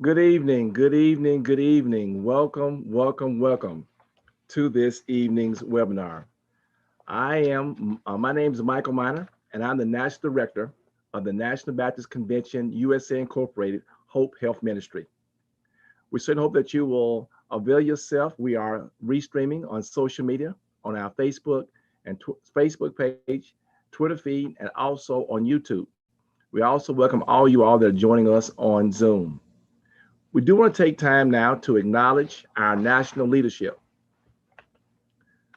Good evening, good evening, good evening. Welcome to this evening's webinar. My name is Michael Miner, and I'm the National Director of the National Baptist Convention USA Incorporated Hope Health Ministry. We certainly hope that you will avail yourself. We are restreaming on social media, on our Facebook and Facebook page, Twitter feed, and also on YouTube. We also welcome all that are joining us on Zoom. We do want to take time now to acknowledge our national leadership.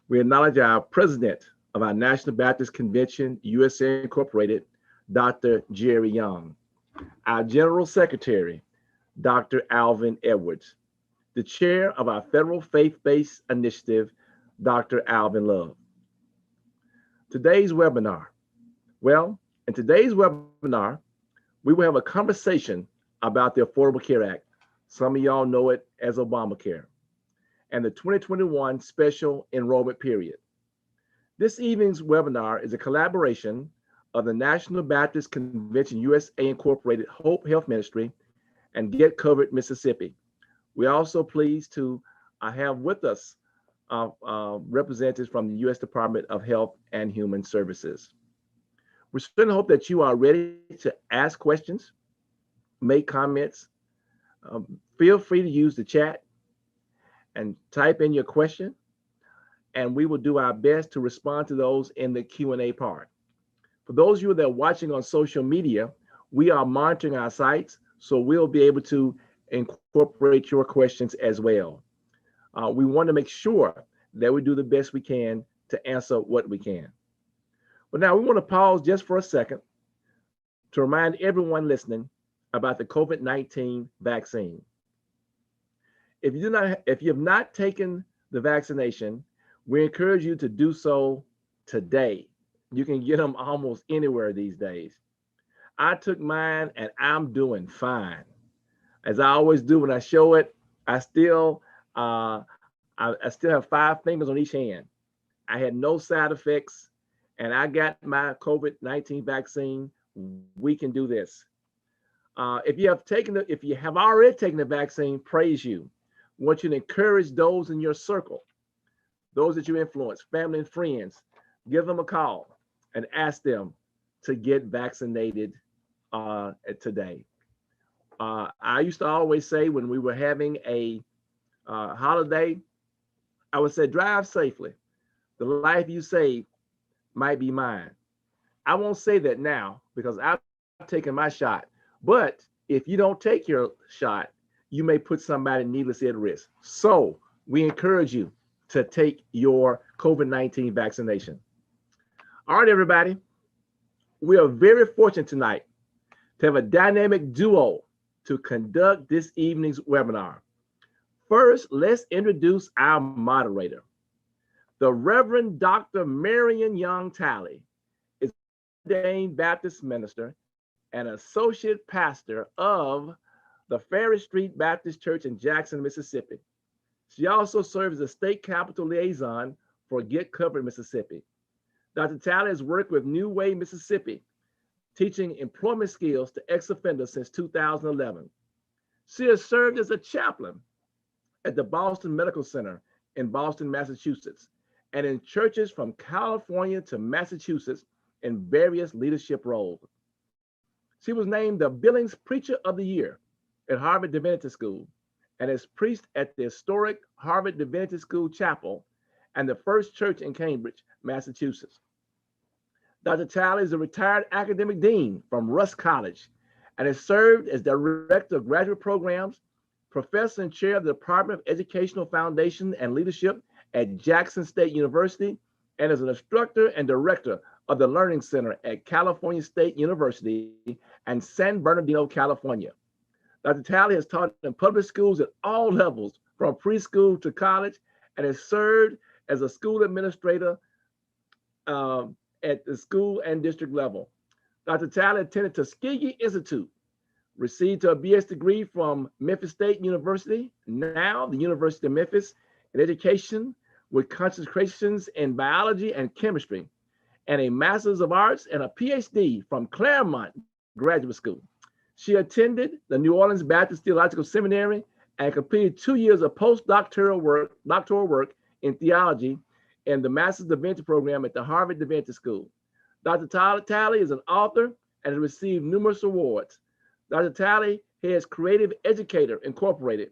We acknowledge our president of our National Baptist Convention, USA Incorporated, Dr. Jerry Young, our general secretary, Dr. Alvin Edwards, the chair of our federal faith-based initiative, Dr. Alvin Love. Today's webinar. Well, in today's webinar, we will have a conversation about the Affordable Care Act. Some of y'all know it as Obamacare, and the 2021 special enrollment period. This evening's webinar is a collaboration of the National Baptist Convention USA Incorporated Hope Health Ministry and Get Covered Mississippi. We're also pleased to have with us representatives from the U.S. Department of Health and Human Services. We certainly hope that you are ready to ask questions, make comments. Feel free to use the chat and type in your question, and we will do our best to respond to those in the Q&A part. For those of you that are watching on social media, we are monitoring our sites, so we'll be able to incorporate your questions as well. We want to make sure that we do the best we can to answer what we can. But now we want to pause just for a second to remind everyone listening about the COVID-19 vaccine. If you have not taken the vaccination, we encourage you to do so today. You can get them almost anywhere these days. I took mine and I'm doing fine. As I always do when I show it, I still have 5 fingers on each hand. I had no side effects, and I got my COVID-19 vaccine. We can do this. If you have already taken the vaccine, praise you. I want you to encourage those in your circle, those that you influence, family and friends. Give them a call and ask them to get vaccinated today. I used to always say when we were having a holiday, I would say, drive safely. The life you save might be mine. I won't say that now because I've taken my shot. But if you don't take your shot, you may put somebody needlessly at risk. So we encourage you to take your COVID-19 vaccination. All right, everybody. We are very fortunate tonight to have a dynamic duo to conduct this evening's webinar. First, let's introduce our moderator. The Reverend Dr. Marion Young Talley is an ordained Baptist minister and associate pastor of the Ferry Street Baptist Church in Jackson, Mississippi. She also serves as a state capitol liaison for Get Covered Mississippi. Dr. Talley has worked with New Way, Mississippi, teaching employment skills to ex-offenders since 2011. She has served as a chaplain at the Boston Medical Center in Boston, Massachusetts, and in churches from California to Massachusetts in various leadership roles. She was named the Billings Preacher of the Year at Harvard Divinity School and has preached at the historic Harvard Divinity School Chapel and the First Church in Cambridge, Massachusetts. Dr. Talley is a retired academic dean from Rusk College and has served as director of graduate programs, professor and chair of the Department of Educational Foundation and Leadership at Jackson State University, and as an instructor and director of the Learning Center at California State University and San Bernardino, California. Dr. Talley has taught in public schools at all levels, from preschool to college, and has served as a school administrator at the school and district level. Dr. Talley attended Tuskegee Institute, received a BS degree from Memphis State University, now the University of Memphis, in education with concentrations in biology and chemistry, and a Master's of Arts and a PhD from Claremont Graduate School. She attended the New Orleans Baptist Theological Seminary and completed 2 years of postdoctoral work in theology in the Master's Divinity program at the Harvard Divinity School. Dr. Talley is an author and has received numerous awards. Dr. Talley has Creative Educator Incorporated,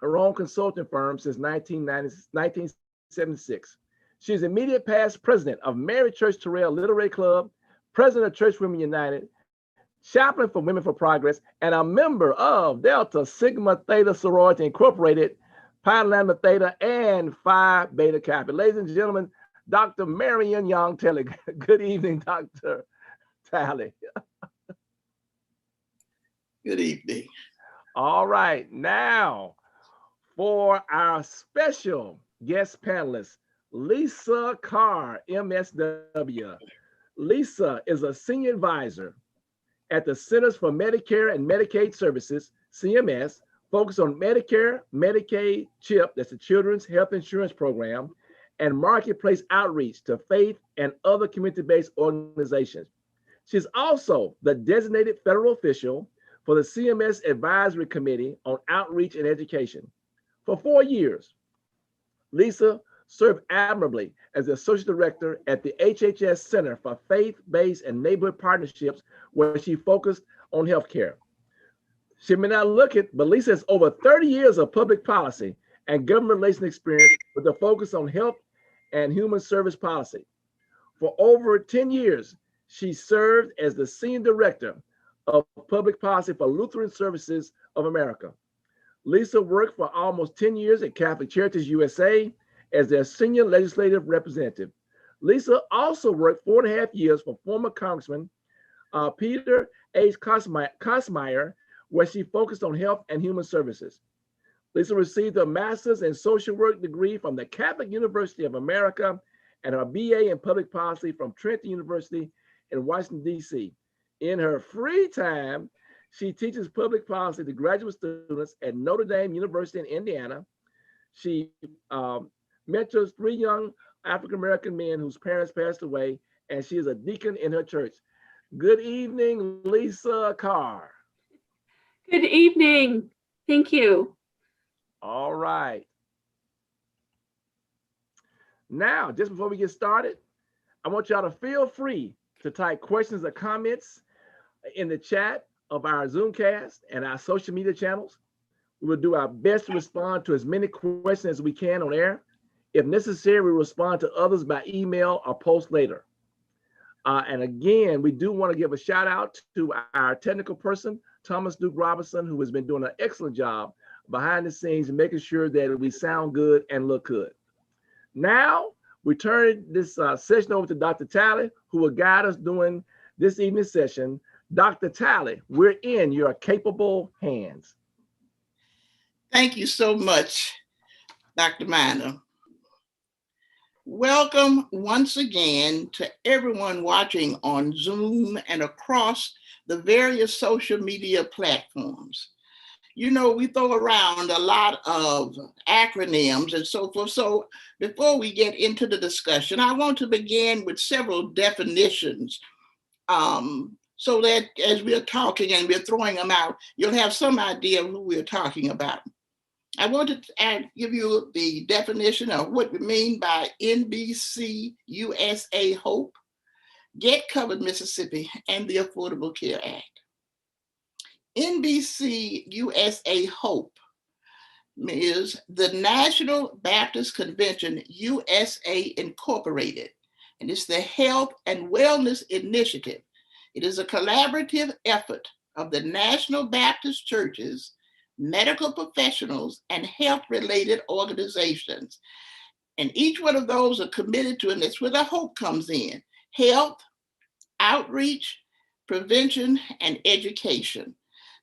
her own consulting firm since 1976. She is immediate past president of Mary Church Terrell Literary Club, president of Church Women United, chaplain for Women for Progress, and a member of Delta Sigma Theta Sorority Incorporated, Pi Lambda Theta, and Phi Beta Kappa. Ladies and gentlemen, Dr. Marion Young Talley. Good evening, Dr. Talley. Good evening. All right, now for our special guest panelist, Lisa Carr, MSW. Lisa is a senior advisor at the Centers for Medicare and Medicaid Services, CMS, focused on Medicare, Medicaid, CHIP, that's the Children's Health Insurance Program, and marketplace outreach to faith and other community-based organizations. She's also the designated federal official for the CMS Advisory Committee on Outreach and Education. For 4 years, Lisa served admirably as the Associate Director at the HHS Center for Faith-Based and Neighborhood Partnerships, where she focused on healthcare. She may not look it, but Lisa has over 30 years of public policy and government relations experience with a focus on health and human service policy. For over 10 years, she served as the Senior Director of Public Policy for Lutheran Services of America. Lisa worked for almost 10 years at Catholic Charities USA as their Senior Legislative Representative. Lisa also worked 4.5 years for former Congressman Peter H. Kosmeier, where she focused on health and human services. Lisa received a master's in social work degree from the Catholic University of America and her BA in public policy from Trinity University in Washington, D.C. In her free time, she teaches public policy to graduate students at Notre Dame University in Indiana. She mentors 3 young African-American men whose parents passed away, and she is a deacon in her church. Good evening, Lisa Carr. Good evening. Thank you. All right. Now, just before we get started, I want y'all to feel free to type questions or comments in the chat of our Zoomcast and our social media channels. We will do our best to respond to as many questions as we can on air. If necessary, we respond to others by email or post later. And again, we do want to give a shout out to our technical person, Thomas Duke Robinson, who has been doing an excellent job behind the scenes and making sure that we sound good and look good. Now, we turn this session over to Dr. Talley, who will guide us during this evening's session. Dr. Talley, we're in your capable hands. Thank you so much, Dr. Minor. Welcome once again to everyone watching on Zoom and across the various social media platforms. You know, we throw around a lot of acronyms and so forth. So before we get into the discussion, I want to begin with several definitions so that as we're talking and we're throwing them out, you'll have some idea of who we're talking about. I want to give you the definition of what we mean by NBC USA HOPE, Get Covered Mississippi, and the Affordable Care Act. NBC USA HOPE is the National Baptist Convention USA Incorporated, and it's the Health and Wellness Initiative. It is a collaborative effort of the National Baptist Churches, medical professionals, and health-related organizations. And each one of those are committed to, and that's where the HOPE comes in: health, outreach, prevention, and education.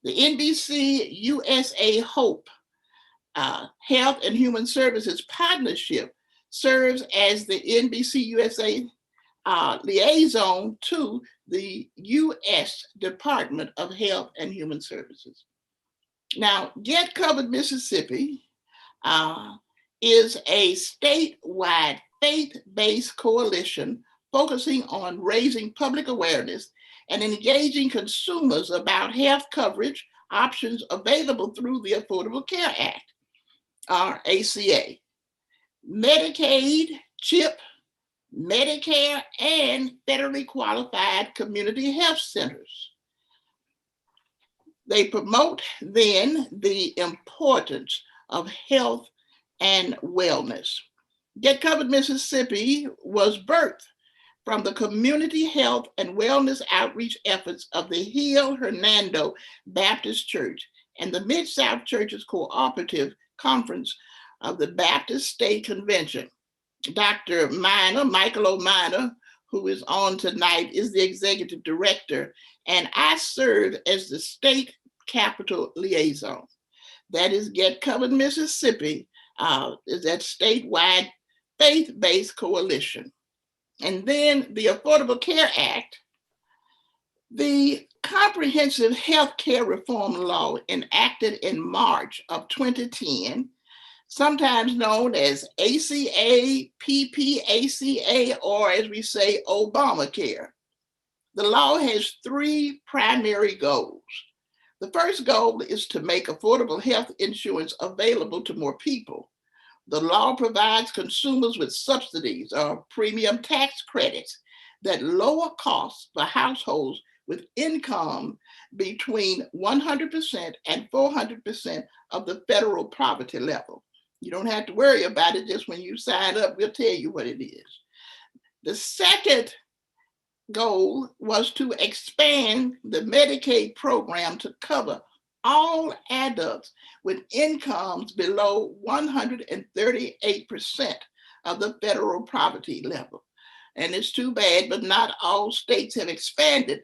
The NBC USA HOPE Health and Human Services Partnership serves as the NBC USA liaison to the U.S. Department of Health and Human Services. Now, Get Covered Mississippi is a statewide faith-based coalition focusing on raising public awareness and engaging consumers about health coverage options available through the Affordable Care Act, or ACA, Medicaid, CHIP, Medicare, and federally qualified community health centers. They promote then the importance of health and wellness. Get Covered Mississippi was birthed from the community health and wellness outreach efforts of the Hill Hernando Baptist Church and the Mid-South Churches Cooperative Conference of the Baptist State Convention. Dr. Minor, Michael O. Minor, who is on tonight, is the executive director, and I serve as the state capital liaison. That is Get Covered Mississippi, is that statewide faith-based coalition. And then the Affordable Care Act, the Comprehensive Health Care Reform Law enacted in March of 2010, sometimes known as ACA, PPACA, or as we say, Obamacare. The law has three primary goals. The first goal is to make affordable health insurance available to more people. The law provides consumers with subsidies or premium tax credits that lower costs for households with income between 100% and 400% of the federal poverty level. You don't have to worry about it. Just when you sign up, we'll tell you what it is. The second goal was to expand the Medicaid program to cover all adults with incomes below 138% of the federal poverty level. And it's too bad, but not all states have expanded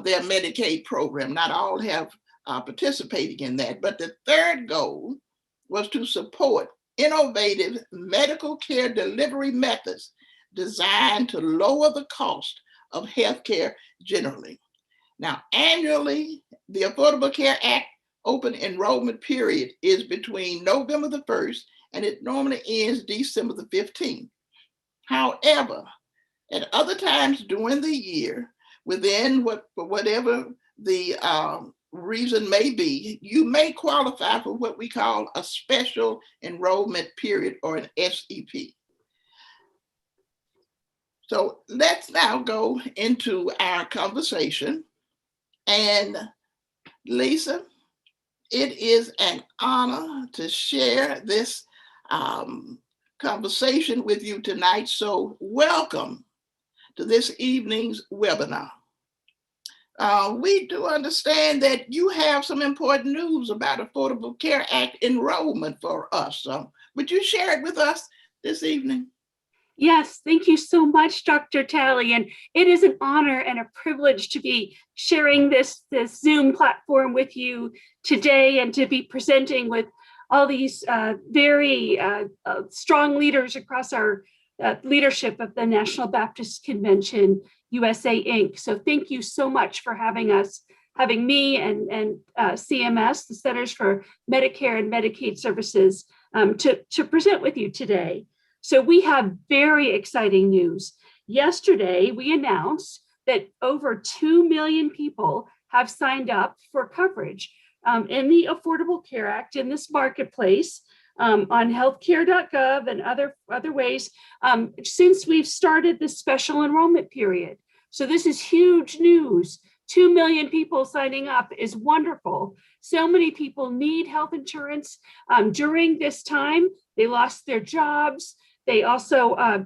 their Medicaid program. Not all have participating in that. But the third goal was to support innovative medical care delivery methods designed to lower the cost of healthcare generally. Now, annually, the Affordable Care Act open enrollment period is between November the 1st and it normally ends December the 15th. However, at other times during the year, within whatever the reason may be, you may qualify for what we call a special enrollment period, or an SEP. So let's now go into our conversation. And Lisa, it is an honor to share this conversation with you tonight. So welcome to this evening's webinar. We do understand that you have some important news about Affordable Care Act enrollment for us. Would you share it with us this evening? Yes, thank you so much, Dr. Talley. And it is an honor and a privilege to be sharing this Zoom platform with you today and to be presenting with all these very strong leaders across our leadership of the National Baptist Convention, USA, Inc. So thank you so much for having me and CMS, the Centers for Medicare and Medicaid Services, to present with you today. So we have very exciting news. Yesterday, we announced that over 2 million people have signed up for coverage in the Affordable Care Act in this marketplace on healthcare.gov and other ways since we've started this special enrollment period. So this is huge news. 2 million people signing up is wonderful. So many people need health insurance during this time. They lost their jobs. They also, have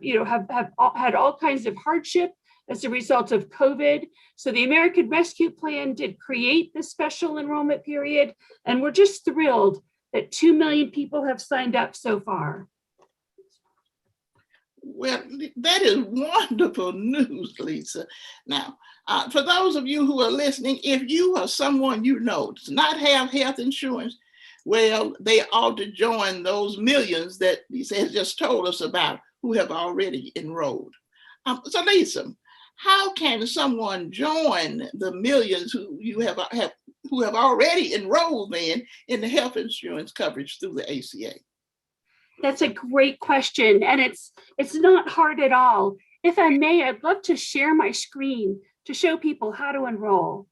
had all kinds of hardship as a result of COVID. So the American Rescue Plan did create this special enrollment period, and we're just thrilled that 2 million people have signed up so far. Well, that is wonderful news, Lisa. Now, for those of you who are listening, if you or someone you know does not have health insurance, well, they ought to join those millions that Lisa has just told us about who have already enrolled. So Lisa, how can someone join the millions who have already enrolled in the health insurance coverage through the ACA? That's a great question, and it's not hard at all. If I may, I'd love to share my screen to show people how to enroll.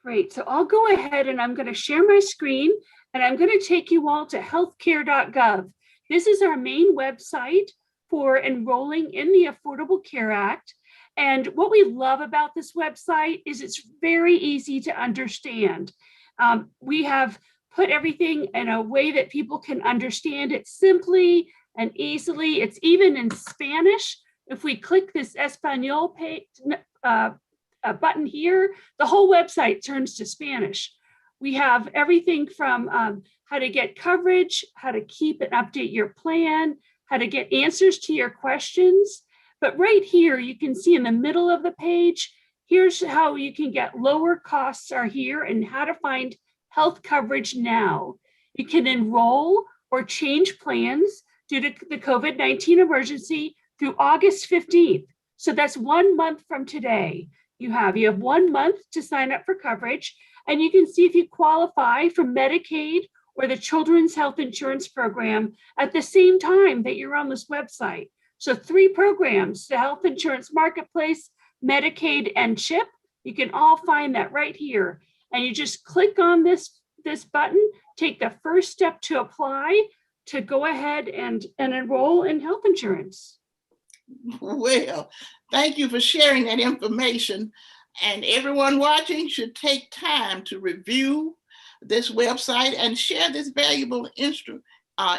Great, so I'll go ahead and I'm going to share my screen and I'm going to take you all to healthcare.gov. This is our main website for enrolling in the Affordable Care Act. And what we love about this website is it's very easy to understand. We have put everything in a way that people can understand it simply and easily. It's even in Spanish. If we click this Espanol page, button here, the whole website turns to Spanish. We have everything from how to get coverage, how to keep and update your plan, how to get answers to your questions. But right here, you can see in the middle of the page, here's how you can get lower costs are here and how to find health coverage now. You can enroll or change plans due to the COVID-19 emergency through August 15th. So that's 1 month from today. You have 1 month to sign up for coverage, and you can see if you qualify for Medicaid or the Children's Health Insurance Program at the same time that you're on this website. So 3 programs, the Health Insurance Marketplace, Medicaid, and CHIP. You can all find that right here. And you just click on this button, take the first step to apply to go ahead and enroll in health insurance. Well, thank you for sharing that information. And everyone watching should take time to review this website and share this valuable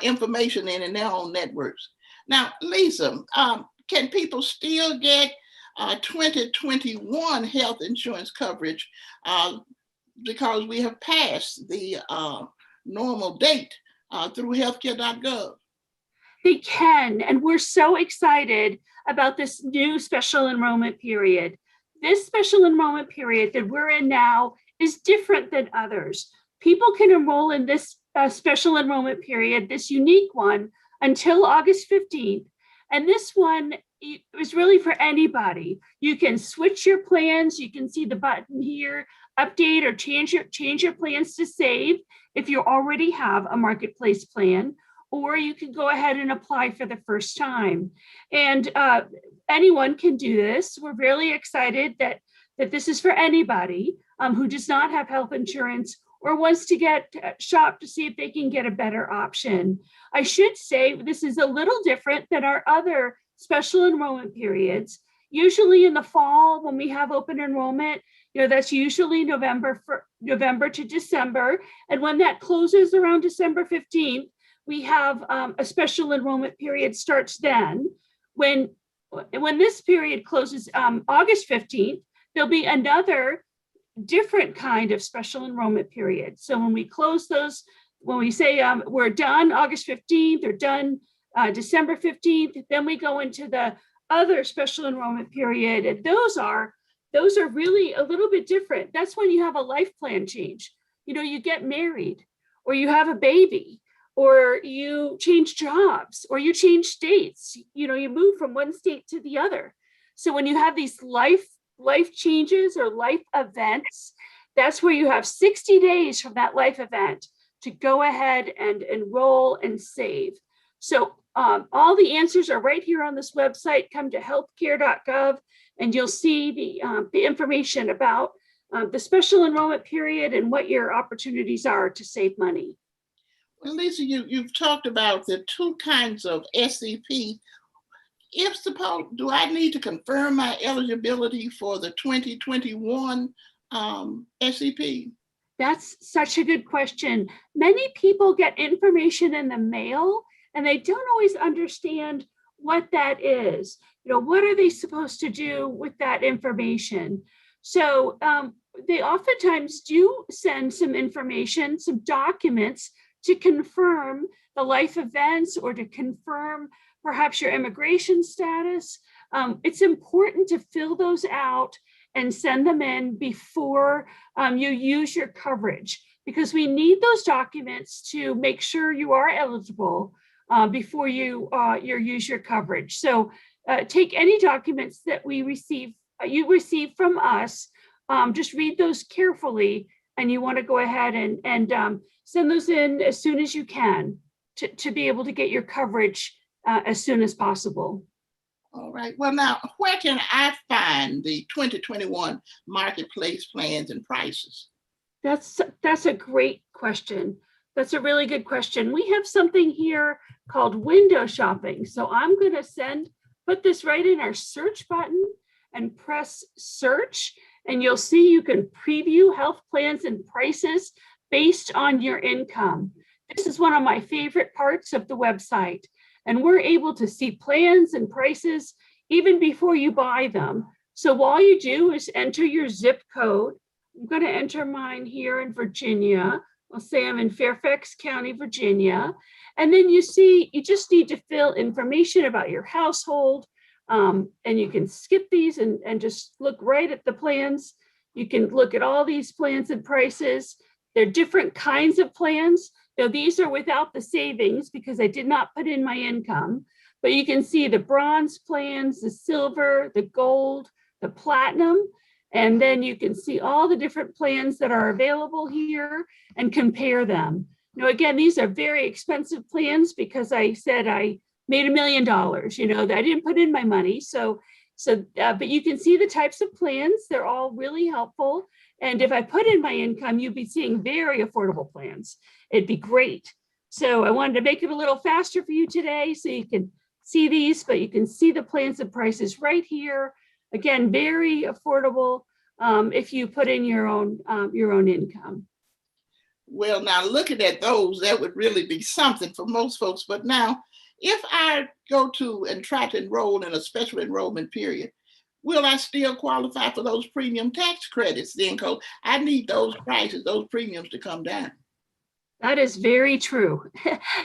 information in their own networks. Now, Lisa, can people still get 2021 health insurance coverage because we have passed the normal date through healthcare.gov? They can, and we're so excited about this new special enrollment period. This special enrollment period that we're in now is different than others. People can enroll in this special enrollment period, this unique one, until August 15th. And this one is really for anybody. You can switch your plans. You can see the button here, update or change your plans to save if you already have a marketplace plan, or you can go ahead and apply for the first time. And anyone can do this. We're really excited that this is for anybody who does not have health insurance or wants to get shop to see if they can get a better option. I should say this is a little different than our other special enrollment periods. Usually in the fall when we have open enrollment, that's usually November to December. And when that closes around December 15th, we have a special enrollment period starts then. When this period closes August 15th, there'll be another different kind of special enrollment period. So when we close those, when we say we're done August 15th or done December 15th, then we go into the other special enrollment period. And those are really a little bit different. That's when you have a life plan change. You get married or you have a baby, or you change jobs, or you change states, you move from one state to the other. So when you have these life changes or life events, that's where you have 60 days from that life event to go ahead and enroll and save. So all the answers are right here on this website. Come to healthcare.gov and you'll see the information about the special enrollment period and what your opportunities are to save money. Well, Lisa, you've talked about the 2 kinds of SEP. Do I need to confirm my eligibility for the 2021 SEP? That's such a good question. Many people get information in the mail and they don't always understand what that is. What are they supposed to do with that information? So they oftentimes do send some information, some documents to confirm the life events or to confirm perhaps your immigration status. It's important to fill those out and send them in before you use your coverage, because we need those documents to make sure you are eligible before you use your coverage. So take any documents that you receive from us, just read those carefully, and you want to go ahead and send those in as soon as you can to be able to get your coverage as soon as possible. All right. Well, now, where can I find the 2021 marketplace plans and prices? That's a great question. That's a really good question. We have something here called window shopping. So I'm going to put this right in our search button and press search, and you'll see you can preview health plans and prices based on your income. This is one of my favorite parts of the website, and we're able to see plans and prices even before you buy them. So all you do is enter your zip code. I'm going to enter mine here in Virginia. I'll say I'm in Fairfax County, Virginia. And then you just need to fill information about your household. And you can skip these and just look right at the plans. You can look at all these plans and prices. They're different kinds of plans. Now, these are without the savings because I did not put in my income. But you can see the bronze plans, the silver, the gold, the platinum. And then you can see all the different plans that are available here and compare them. Now, again, these are very expensive plans because I said I made $1 million, that I didn't put in my money. But you can see the types of plans. They're all really helpful. And if I put in my income, you'd be seeing very affordable plans. It'd be great. So I wanted to make it a little faster for you today so you can see these, but you can see the plans and prices right here. Again, very affordable if you put in your own income. Well, now looking at those, that would really be something for most folks. But now, if I go to and try to enroll in a special enrollment period, will I still qualify for those premium tax credits then? Because I need those prices, those premiums to come down. That is very true.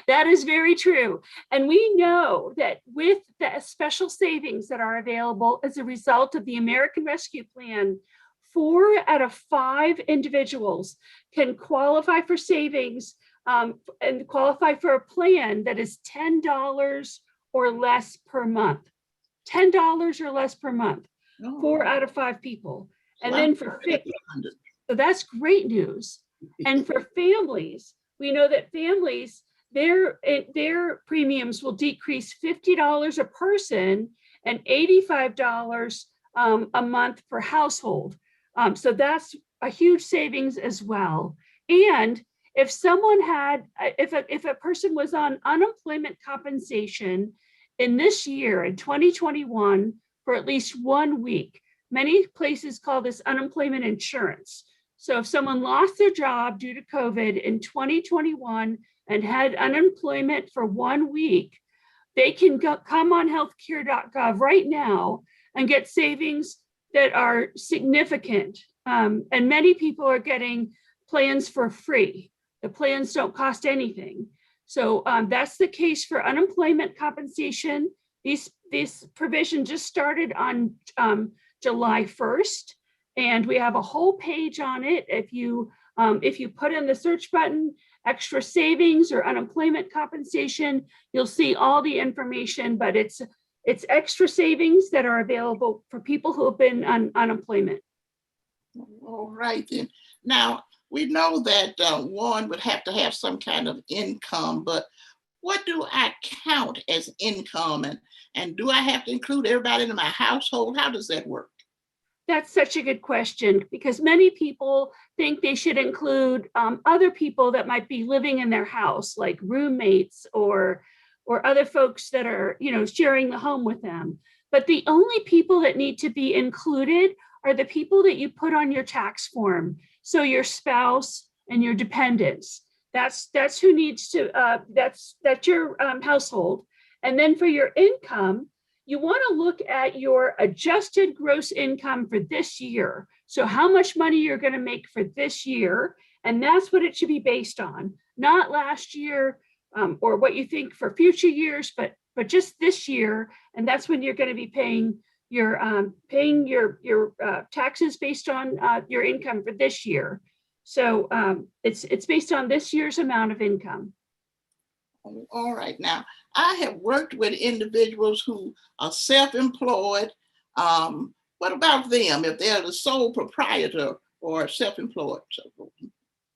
That is very true. And we know that with the special savings that are available as a result of the American Rescue Plan, 4 out of 5 individuals can qualify for savings and qualify for a plan that is $10 or less per month. $10 or less per month. 4 out of 5 people. And then so that's great news. And for families, we know that families, their premiums will decrease $50 a person and $85 a month per household. So that's a huge savings as well. And if someone if a person was on unemployment compensation in this year, in 2021, for at least 1 week, many places call this unemployment insurance. So if someone lost their job due to COVID in 2021 and had unemployment for 1 week, they can come on healthcare.gov right now and get savings that are significant. And many people are getting plans for free. The plans don't cost anything. So that's the case for unemployment compensation. This provision just started on July 1st. And we have a whole page on it. If you put in the search button, extra savings or unemployment compensation, you'll see all the information, but it's extra savings that are available for people who have been on unemployment. All right then. Now, we know that one would have to have some kind of income, but what do I count as income? And do I have to include everybody in my household? How does that work? That's such a good question, because many people think they should include other people that might be living in their house, like roommates or other folks that are, sharing the home with them. But the only people that need to be included are the people that you put on your tax form. So your spouse and your dependents. That's who needs to. That's your household. And then for your income, you want to look at your adjusted gross income for this year. So how much money you're going to make for this year. And that's what it should be based on, not last year or what you think for future years, but just this year. And that's when you're going to be paying your taxes based on your income for this year. So it's based on this year's amount of income. All right. Now, I have worked with individuals who are self-employed. What about them if they're the sole proprietor or self-employed?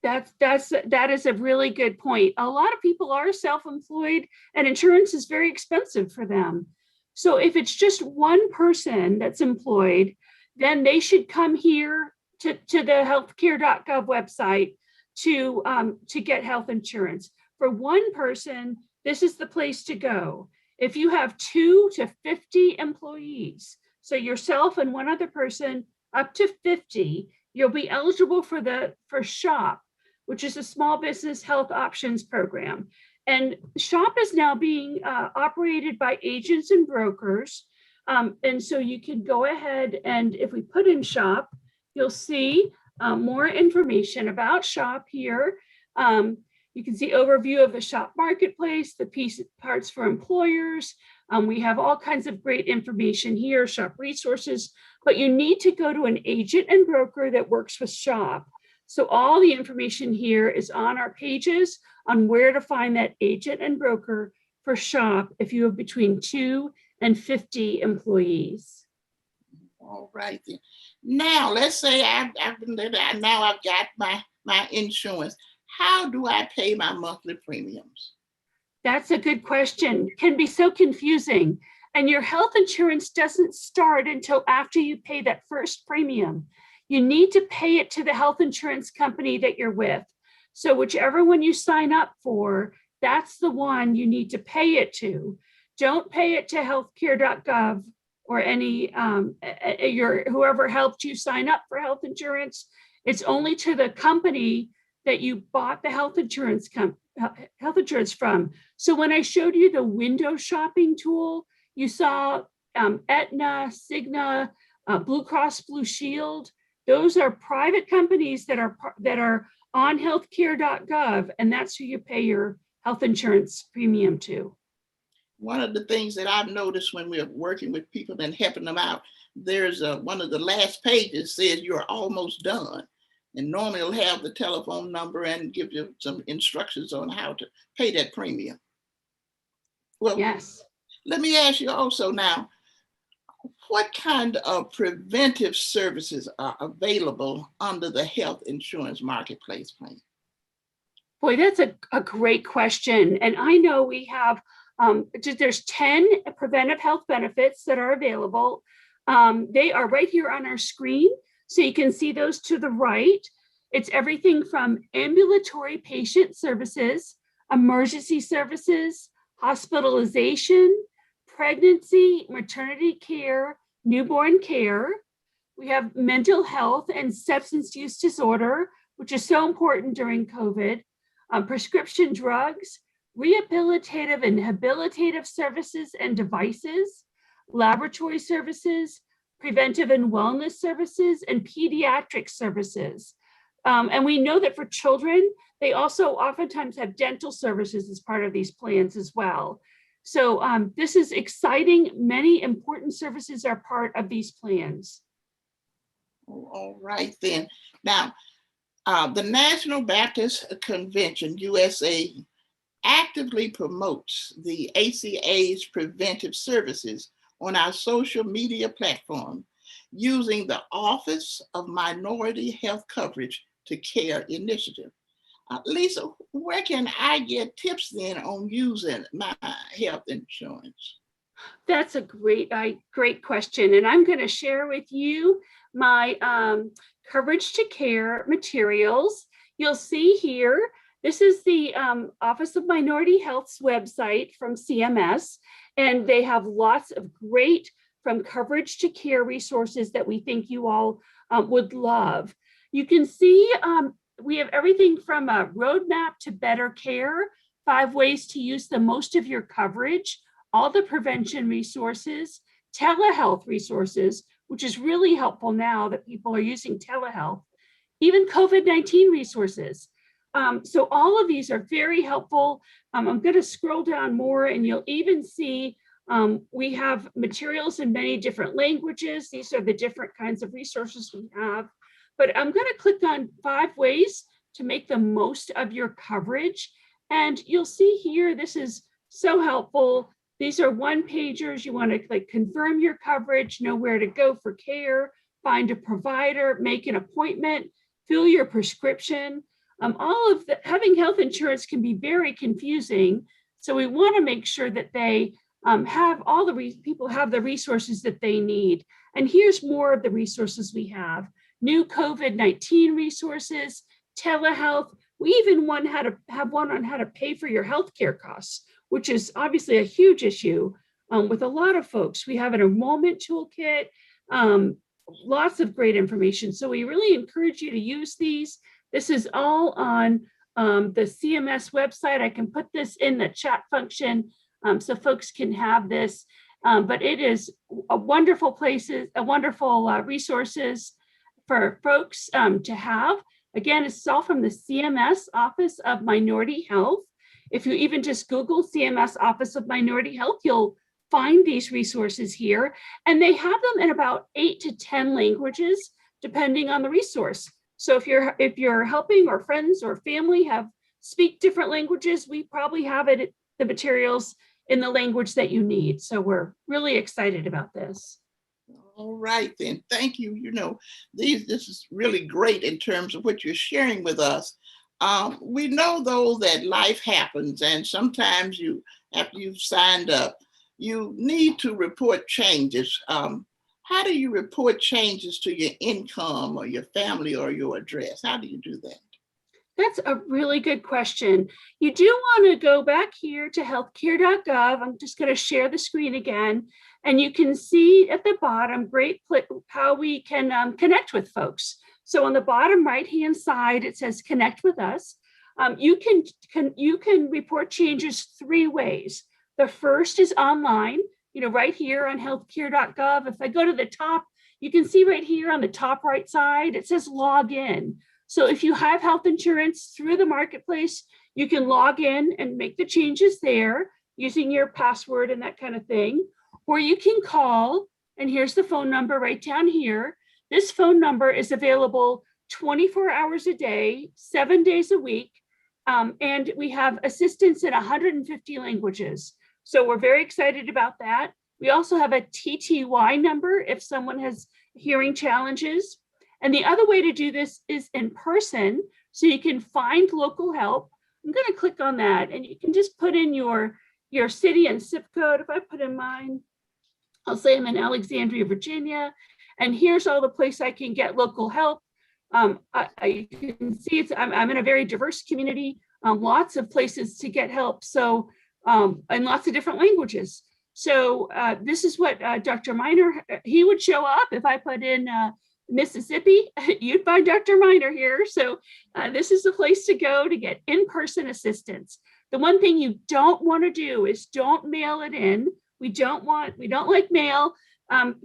That is a really good point. A lot of people are self-employed and insurance is very expensive for them. So if it's just one person that's employed, then they should come here to the healthcare.gov website to get health insurance. For one person, this is the place to go. If you have 2 to 50 employees, so yourself and one other person, up to 50, you'll be eligible for SHOP, which is a small business health options program. And SHOP is now being operated by agents and brokers. And so you can go ahead, and if we put in SHOP, you'll see more information about SHOP here. You can see overview of the SHOP marketplace, the parts for employers. We have all kinds of great information here, SHOP resources, but you need to go to an agent and broker that works with SHOP. So all the information here is on our pages on where to find that agent and broker for SHOP if you have between 2 and 50 employees. All right then. Now let's say I've got my insurance. How do I pay my monthly premiums? That's a good question. Can be so confusing. And your health insurance doesn't start until after you pay that first premium. You need to pay it to the health insurance company that you're with. So whichever one you sign up for, that's the one you need to pay it to. Don't pay it to healthcare.gov or any whoever helped you sign up for health insurance. It's only to the company that you bought the health insurance from. So when I showed you the window shopping tool, you saw Aetna, Cigna, Blue Cross Blue Shield. Those are private companies that are on healthcare.gov, and that's who you pay your health insurance premium to. One of the things that I've noticed when we're working with people and helping them out, there's one of the last pages says you're almost done. And normally it'll have the telephone number and give you some instructions on how to pay that premium. Well, yes. Let me ask you also now, what kind of preventive services are available under the health insurance marketplace plan? Boy, that's a great question. And I know we have, there's 10 preventive health benefits that are available. They are right here on our screen. So you can see those to the right. It's everything from ambulatory patient services, emergency services, hospitalization, pregnancy, maternity care, newborn care. We have mental health and substance use disorder, which is so important during COVID, prescription drugs, rehabilitative and habilitative services and devices, laboratory services, preventive and wellness services, and pediatric services. And we know that for children, they also oftentimes have dental services as part of these plans as well. So this is exciting. Many important services are part of these plans. All right then. Now, the National Baptist Convention, USA, actively promotes the ACA's preventive services on our social media platform using the Office of Minority Health Coverage to Care initiative. Lisa, where can I get tips then on using my health insurance? That's a great question. And I'm going to share with you my Coverage to Care materials. You'll see here, this is the Office of Minority Health's website from CMS, and they have lots of great from Coverage to Care resources that we think you all would love. You can see we have everything from a roadmap to better care, 5 ways to use the most of your coverage, all the prevention resources, telehealth resources, which is really helpful now that people are using telehealth, even COVID-19 resources. So all of these are very helpful. I'm going to scroll down more and you'll even see we have materials in many different languages. These are the different kinds of resources we have. But I'm going to click on 5 ways to make the most of your coverage. And you'll see here, this is so helpful. These are 1-pagers. You want to confirm your coverage, know where to go for care, find a provider, make an appointment, fill your prescription. All of having health insurance can be very confusing. So we want to make sure that they have all the people have the resources that they need. And here's more of the resources we have: new COVID-19 resources, telehealth. We even have one on how to pay for your healthcare costs, which is obviously a huge issue with a lot of folks. We have an enrollment toolkit, lots of great information. So we really encourage you to use these. This is all on the CMS website. I can put this in the chat function so folks can have this. But it is a wonderful resources for folks to have. Again, it's all from the CMS Office of Minority Health. If you even just Google CMS Office of Minority Health, you'll find these resources here. And they have them in about 8 to 10 languages, depending on the resource. So if you're helping, or friends or family speak different languages, we probably have the materials in the language that you need. So we're really excited about this. All right, then. Thank you. This is really great in terms of what you're sharing with us. We know, though, that life happens, and sometimes after you've signed up, you need to report changes. How do you report changes to your income or your family or your address? How do you do that? That's a really good question. You do want to go back here to healthcare.gov. I'm just going to share the screen again, and you can see at the bottom how we can connect with folks. So on the bottom right-hand side, it says connect with us. You can report changes 3 ways. The first is online, right here on healthcare.gov. If I go to the top, you can see right here on the top right side, it says log in. So if you have health insurance through the marketplace, you can log in and make the changes there using your password and that kind of thing. Or you can call, and here's the phone number right down here. This phone number is available 24 hours a day, 7 days a week. And we have assistance in 150 languages. So we're very excited about that. We also have a TTY number if someone has hearing challenges. And the other way to do this is in person, so you can find local help. I'm going to click on that, and you can just put in your city and zip code. If I put in mine, I'll say I'm in Alexandria, Virginia, and here's all the places I can get local help. You can see I'm in a very diverse community, lots of places to get help. So, and lots of different languages. So this is what Dr. Miner, he would show up if I put in Mississippi, you'd find Dr. Miner here. So this is the place to go to get in-person assistance. The one thing you don't want to do is don't mail it in. We don't like mail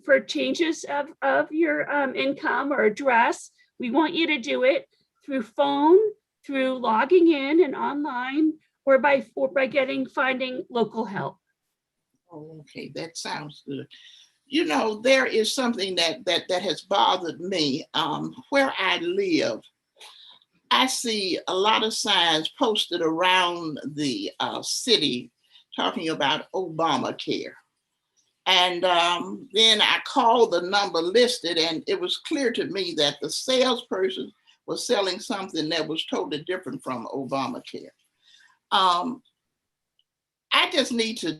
for changes of your income or address. We want you to do it through phone, through logging in and online, or by finding local help. Oh, okay, that sounds good. There is something that has bothered me. Where I live, I see a lot of signs posted around the city talking about Obamacare. And then I called the number listed, and it was clear to me that the salesperson was selling something that was totally different from Obamacare. I just need to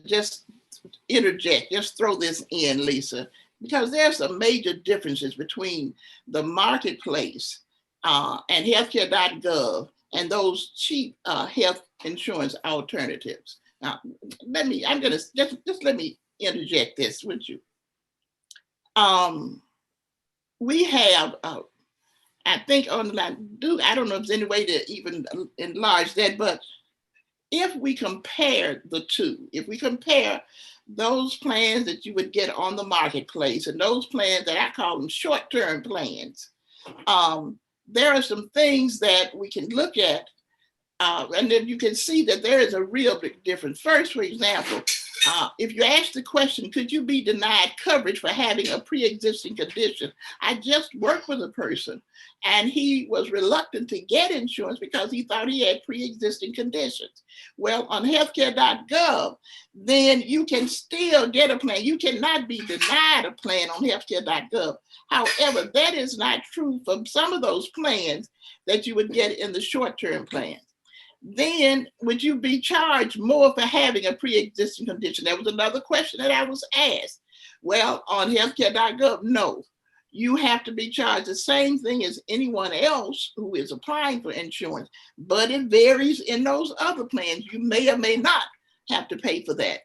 interject, just throw this in, Lisa, because there's some major differences between the marketplace and healthcare.gov and those cheap health insurance alternatives. Now, let me interject this with you. We have, I think online, I don't know if there's any way to even enlarge that, but if we compare the two, if we compare those plans that you would get on the marketplace and those plans that I call them short-term plans, there are some things that we can look at, and then you can see that there is a real big difference. First, for example, if you ask the question, could you be denied coverage for having a pre-existing condition? I just worked with a person, and he was reluctant to get insurance because he thought he had pre-existing conditions. Well, on healthcare.gov, then you can still get a plan. You cannot be denied a plan on healthcare.gov. However, that is not true for some of those plans that you would get in the short-term plans. then would you be charged more for having a pre-existing condition? That was another question that I was asked. Well, on healthcare.gov, no. You have to be charged the same thing as anyone else who is applying for insurance, but it varies in those other plans. You may or may not have to pay for that.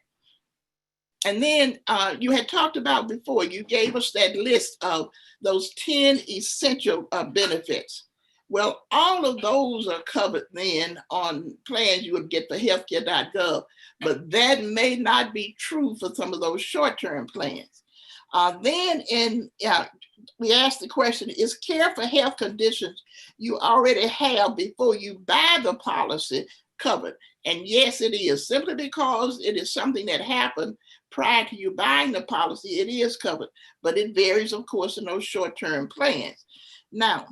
And then you had talked about before, you gave us that list of those 10 essential benefits. Well, all of those are covered then on plans you would get for healthcare.gov, but that may not be true for some of those short-term plans. We asked the question, is care for health conditions you already have before you buy the policy covered? And yes, it is. Simply because it is something that happened prior to you buying the policy, it is covered, but it varies, of course, in those short-term plans. Now,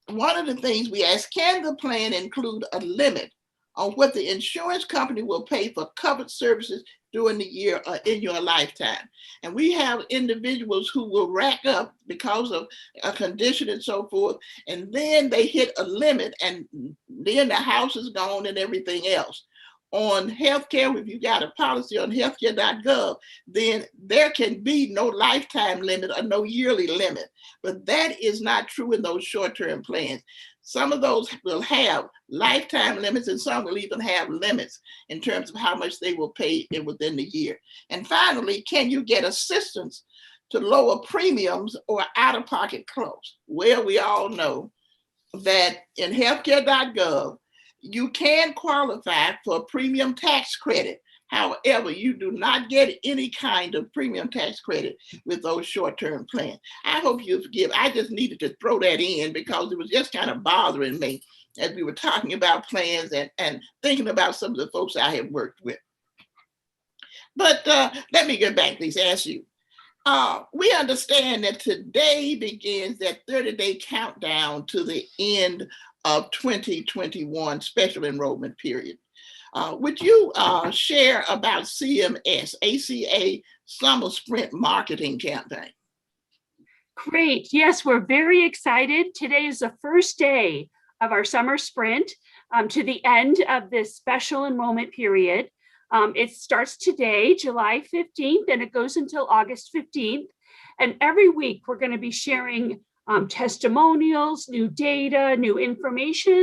one of the things we ask, can the plan include a limit on what the insurance company will pay for covered services during the year or in your lifetime? And we have individuals who will rack up because of a condition and so forth, and then they hit a limit and then the house is gone and everything else. On healthcare, if you got a policy on healthcare.gov, then there can be no lifetime limit or no yearly limit. But that is not true in those short-term plans. Some of those will have lifetime limits, and some will even have limits in terms of how much they will pay within the year. And finally, can you get assistance to lower premiums or out-of-pocket costs? Well, we all know that in healthcare.gov, you can qualify for a premium tax credit. However, you do not get any kind of premium tax credit with those short-term plans. I hope you forgive. I just needed to throw that in because it was just kind of bothering me as we were talking about plans and thinking about some of the folks I have worked with. But let me get back, please, ask you. We understand that today begins that 30-day countdown to the end of 2021 special enrollment period. Would you share about CMS, ACA Summer Sprint Marketing Campaign? Great. Yes, we're very excited. Today is the first day of our summer sprint to the end of this special enrollment period. It starts today, July 15th, and it goes until August 15th. And every week we're going to be sharing testimonials, new data, new information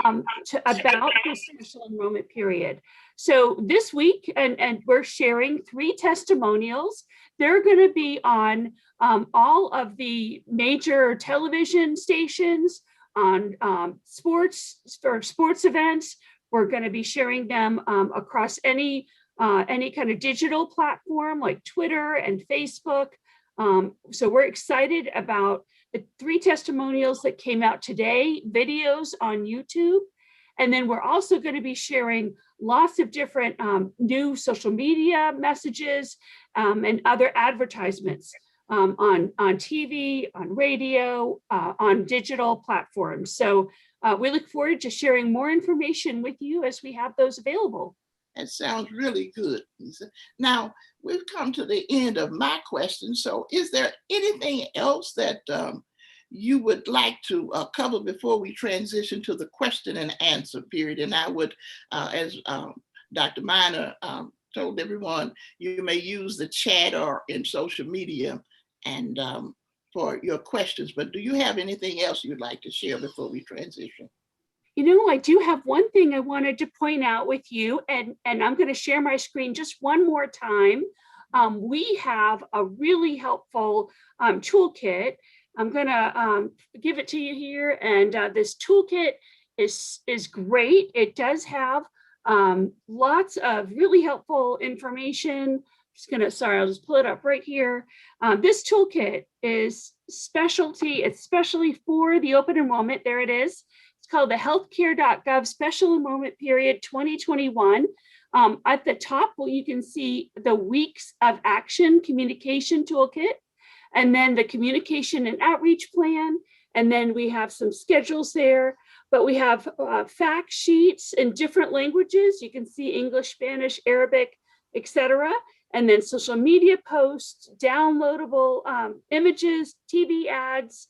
about this special enrollment period. So this week, and we're sharing 3 testimonials. They're going to be on all of the major television stations, on sports events. We're going to be sharing them across any kind of digital platform like Twitter and Facebook. So we're excited about the 3 testimonials that came out today, videos on YouTube. And then we're also going to be sharing lots of different new social media messages and other advertisements on TV, on radio, on digital platforms. So we look forward to sharing more information with you as we have those available. That sounds really good, Lisa. Now, we've come to the end of my question. So is there anything else that you would like to cover before we transition to the question and answer period? And I would, as Dr. Miner told everyone, you may use the chat or in social media and for your questions. But do you have anything else you'd like to share before we transition? You know, I do have one thing I wanted to point out with you, and I'm going to share my screen just one more time. We have a really helpful toolkit. I'm going to give it to you here, and this toolkit is great. It does have lots of really helpful information. I'll just pull it up right here. This toolkit is it's specially for the open enrollment. There it is. It's called the healthcare.gov Special Enrollment Period 2021. At the top, you can see the Weeks of Action Communication Toolkit, and then the Communication and Outreach Plan. And then we have some schedules there, but we have fact sheets in different languages. You can see English, Spanish, Arabic, etc. And then social media posts, downloadable images, TV ads,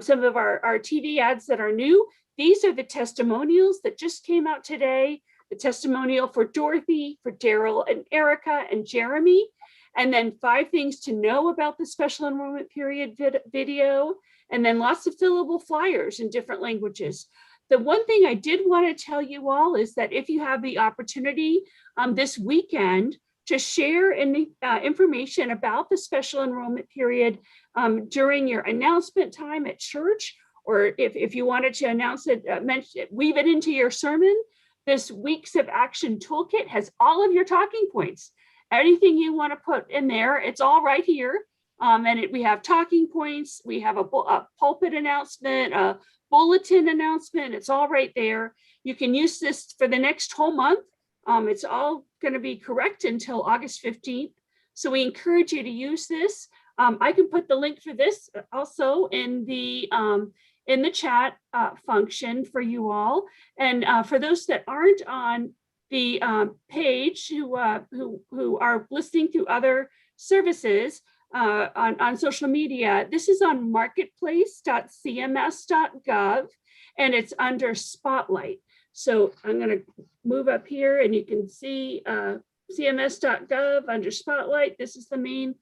some of our TV ads that are new These are the testimonials that just came out today. The testimonial for Dorothy, for Daryl and Erica and Jeremy, and then 5 things to know about the special enrollment period video, and then lots of fillable flyers in different languages. The one thing I did want to tell you all is that if you have the opportunity this weekend to share information about the special enrollment period during your announcement time at church, or if you wanted to announce it, weave it into your sermon, this Weeks of Action Toolkit has all of your talking points. Anything you want to put in there, it's all right here. We have talking points, we have a pulpit announcement, a bulletin announcement, it's all right there. You can use this for the next whole month. It's all going to be correct until August 15th. So we encourage you to use this. I can put the link for this also in the chat function for you all. And for those that aren't on the page who are listening through other services on social media, this is on marketplace.cms.gov, and it's under Spotlight. So I'm going to move up here and you can see cms.gov under Spotlight. This is the main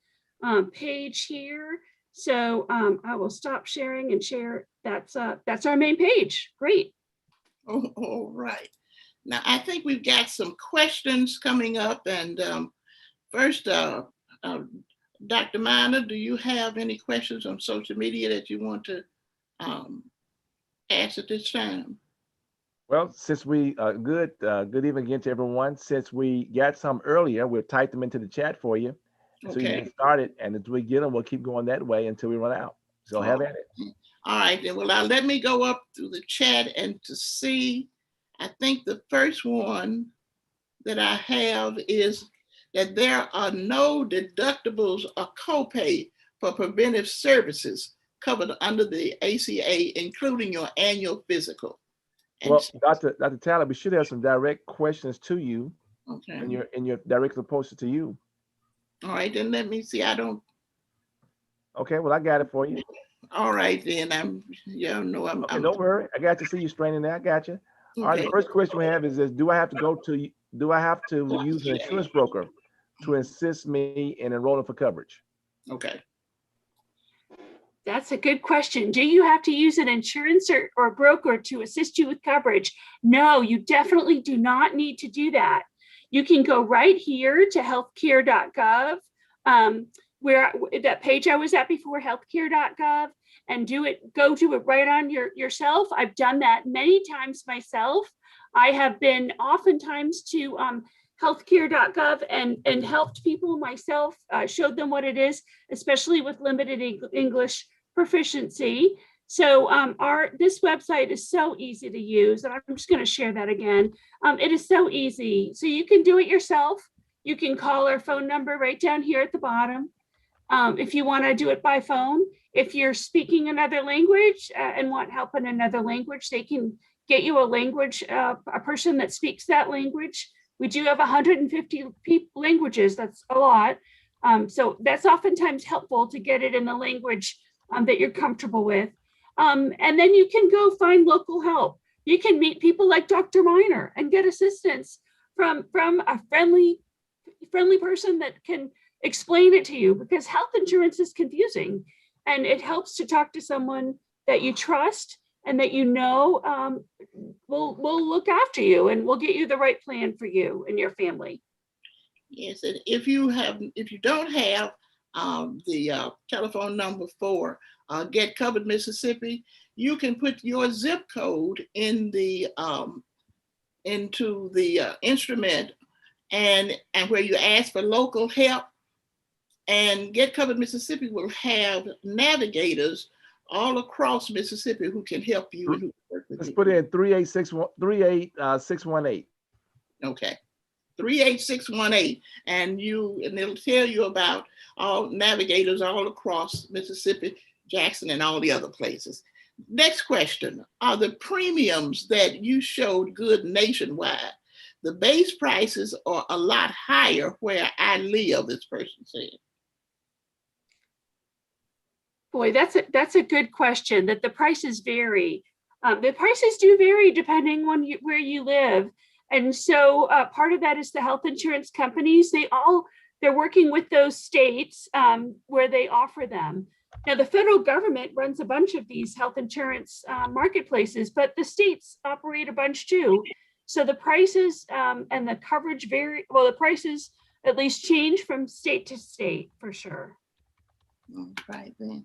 page here. So I will stop sharing and share. That's our main page. Great. Oh, all right. Now I think we've got some questions coming up. And first, Dr. Minor, do you have any questions on social media that you want to ask at this time? Well, since we good evening again to everyone. Since we got some earlier, we'll type them into the chat for you. So you can get started, and as we get them, we'll keep going that way until we run out. So have at it. All right, then. Well, let me go up through the chat and to see. I think the first one that I have is that there are no deductibles or copay for preventive services covered under the ACA, including your annual physical. And well, Dr. Tyler, we should have some direct questions to you. Okay. And your directly posted to you. All right, then let me see. I don't. Okay, well, I got it for you. All right, then. Okay, don't worry. I got to see you straining there. I got you. Okay. All right, the first question we have is this: Do I have to use an insurance broker to assist me in enrolling for coverage? Okay. That's a good question. Do you have to use an insurance or broker to assist you with coverage? No, you definitely do not need to do that. You can go right here to healthcare.gov, where that page I was at before, healthcare.gov, and go do it right on yourself. I've done that many times myself. I have been oftentimes to healthcare.gov and helped people myself, showed them what it is, especially with limited English proficiency. So this website is so easy to use, and I'm just going to share that again. It is so easy. So you can do it yourself. You can call our phone number right down here at the bottom. If you want to do it by phone, if you're speaking another language and want help in another language, they can get you a person that speaks that language. We do have 150 languages. That's a lot. So that's oftentimes helpful to get it in the language that you're comfortable with. And then you can go find local help. You can meet people like Dr. Minor and get assistance from a friendly person that can explain it to you, because health insurance is confusing, and it helps to talk to someone that you trust and that you know will look after you and will get you the right plan for you and your family. Yes, and if you don't have the telephone number for Get Covered Mississippi, you can put your zip code in the into the instrument and where you ask for local help, and Get Covered Mississippi will have navigators all across Mississippi who can help you. And who work with Let's you. put in 38618. Okay. 38618, and it'll tell you about all navigators all across Mississippi, Jackson, and all the other places. Next question: are the premiums that you showed good nationwide? The base prices are a lot higher where I live, this person said. Boy, that's a good question. That the prices vary. The prices do vary depending on where you live. And so part of that is the health insurance companies. They're working with those states where they offer them. Now, the federal government runs a bunch of these health insurance marketplaces, but the states operate a bunch too. So the prices and the coverage vary. Well, the prices at least change from state to state for sure. All right then.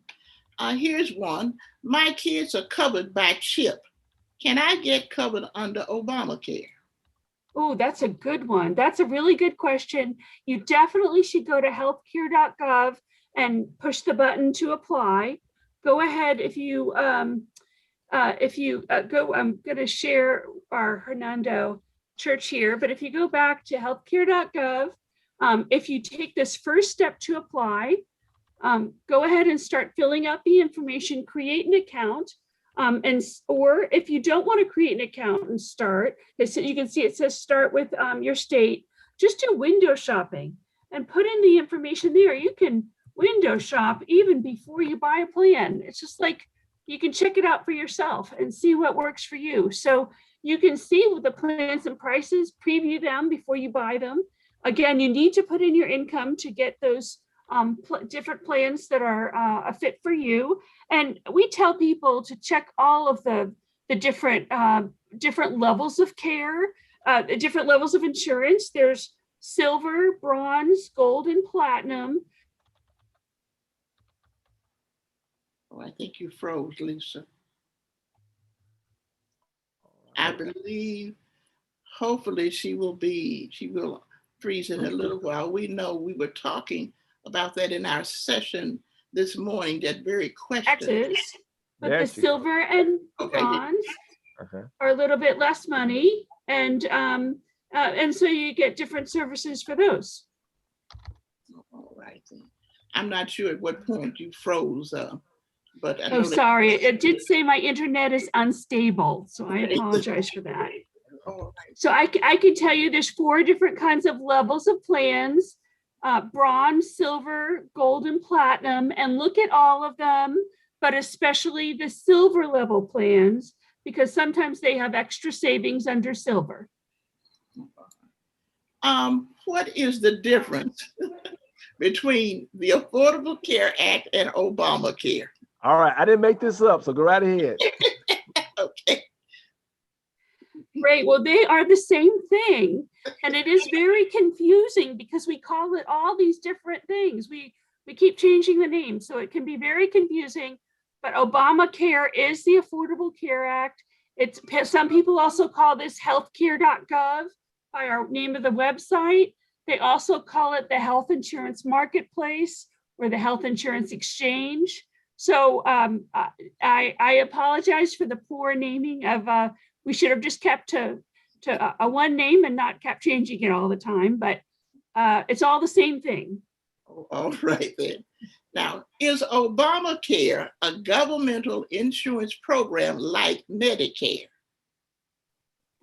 Here's one. My kids are covered by CHIP. Can I get covered under Obamacare? Oh, that's a good one. That's a really good question. You definitely should go to healthcare.gov and push the button to apply. Go ahead if you go. I'm going to share our Hernando Church here, but if you go back to healthcare.gov, if you take this first step to apply, go ahead and start filling out the information, create an account. Or if you don't want to create an account and start, you can see it says start with your state, just do window shopping and put in the information there. You can window shop even before you buy a plan. It's just like you can check it out for yourself and see what works for you. So you can see the plans and prices, preview them before you buy them. Again, you need to put in your income to get those different plans that are a fit for you. And we tell people to check all of the different levels of care, different levels of insurance. There's silver, bronze, gold, and platinum. Oh, I think you froze, Lisa. I believe hopefully she will freeze in a little while. We know we were talking about that in our session this morning, that very question. Taxes, but the silver and bronze are a little bit less money, and so you get different services for those. All right. I'm not sure at what point you froze, but I know. Oh, sorry. It did say my internet is unstable, so I apologize for that. So I can tell you there's 4 different kinds of levels of plans. Bronze, silver, gold, and platinum, and look at all of them, but especially the silver level plans, because sometimes they have extra savings under silver. What is the difference between the Affordable Care Act and Obamacare? All right, I didn't make this up, so go right ahead. Okay. Great. Well, they are the same thing. And it is very confusing because we call it all these different things. We keep changing the name, so it can be very confusing. But Obamacare is the Affordable Care Act. Some people also call this healthcare.gov by our name of the website. They also call it the Health Insurance Marketplace or the Health Insurance Exchange. So I apologize for the poor naming of. We should have just kept to a one name and not kept changing it all the time, but it's all the same thing. All right then. Now, is Obamacare a governmental insurance program like Medicare?